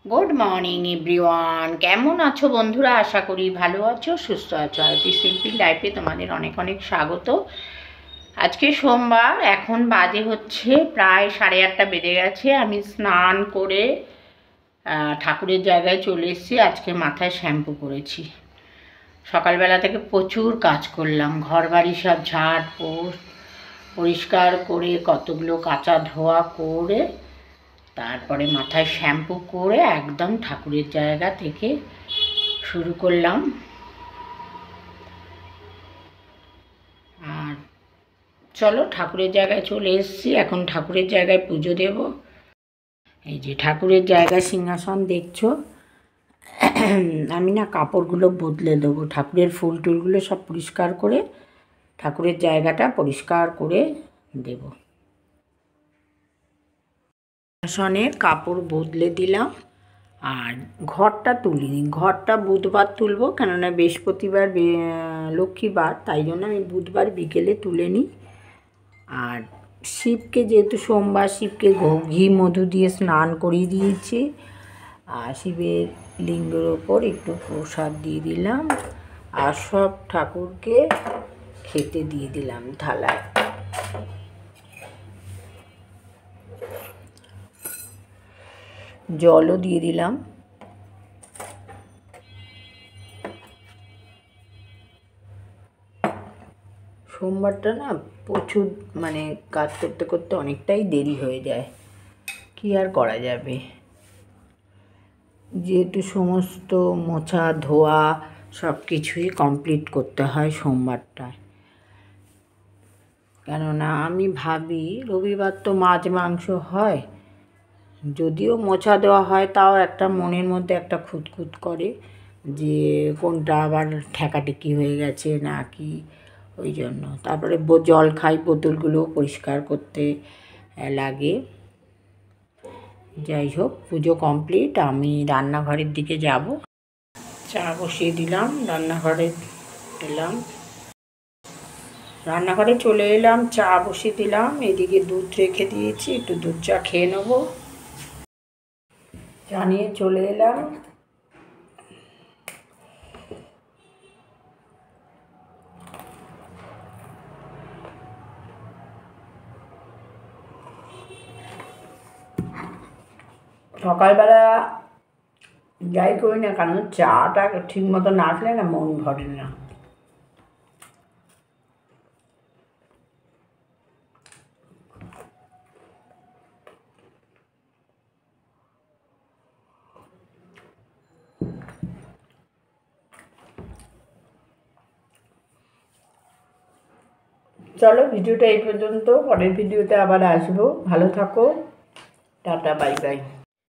Good morning everyone, কেমন আছো বন্ধুরা? আশা করি ভালো আছো, সুস্থ আছো। আরতি সিম্পল লাইফে তোমাদের অনেক অনেক স্বাগত। আজকে সোমবার, এখন বাজে হচ্ছে প্রায় 8:30 বেজে গেছে। আমি স্নান করে ঠাকুরের জায়গায় চলে এসেছি। আজকে মাথায় শ্যাম্পু করেছি। সকালবেলা থেকে প্রচুর কাজ করলাম, ঘর বাড়ি সব ঝাড় পরিষ্কার করে কতগুলো কাচা ধোয়া করে তারপরে মাথায় শ্যাম্পু করে একদম ঠাকুরের জায়গা থেকে শুরু করলাম। আর চলো, ঠাকুরের জায়গায় চলে এসেছি। এখন ঠাকুরের জায়গায় পুজো দেব। এই যে ঠাকুরের জায়গায় সিংহাসন দেখছো, আমি না কাপড়গুলো বদলে দেবো। ঠাকুরের ফুল টুলগুলো সব পরিষ্কার করে ঠাকুরের জায়গাটা পরিষ্কার করে দেব। সিংহাসনের কাপড় বদলে দিলাম। আর ঘরটা তুলিনি, ঘরটা বুধবার তুলবো, কেননা বৃহস্পতিবার লক্ষ্মীবার, তাই জন্য আমি বুধবার বিকেলে তুলে নিই। আর শিবকে, যেহেতু সোমবার, শিবকে ঘি মধু দিয়ে স্নান করিয়ে দিয়েছি। আর শিবের লিঙ্গের ওপর একটু প্রসাদ দিয়ে দিলাম। আর সব ঠাকুরকে খেতে দিয়ে দিলাম থালায়। জলও দিয়ে দিলাম। সোমবারটা না প্রচুর, কাজ করতে করতে অনেকটাই দেরি হয়ে যায়, কি আর করা যাবে। যেহেতু সমস্ত মোছা ধোয়া সব কিছুই কমপ্লিট করতে হয় সোমবারটায়। কেননা আমি ভাবি রবিবার তো মাছ মাংস হয়, যদিও মোছা দেওয়া হয়, তাও একটা মনের মধ্যে একটা খুঁতখুত করে যে কোনটা আবার ঠেকাঠেকি হয়ে গেছে না কি, ওই জন্য। তারপরে জল খাই, বোতলগুলো পরিষ্কার করতে লাগে। যাই হোক, পুজো কমপ্লিট। আমি রান্নাঘরের দিকে যাব। চা বসিয়ে দিলাম, রান্নাঘরে চলে এলাম। চা বসিয়ে দিলাম, এদিকে দুধ রেখে দিয়েছি, একটু দুধ চা খেয়ে নেবো। চা নিয়ে চলে এলাম। সকালবেলা যাই করি না কেন, চাটা ঠিক মতো না আসলে না মন ভরে না। চলো, ভিডিওটা এই পর্যন্ত। পরের ভিডিওতে আবার আসবো। ভালো থাকো, টাটা, বাই বাই।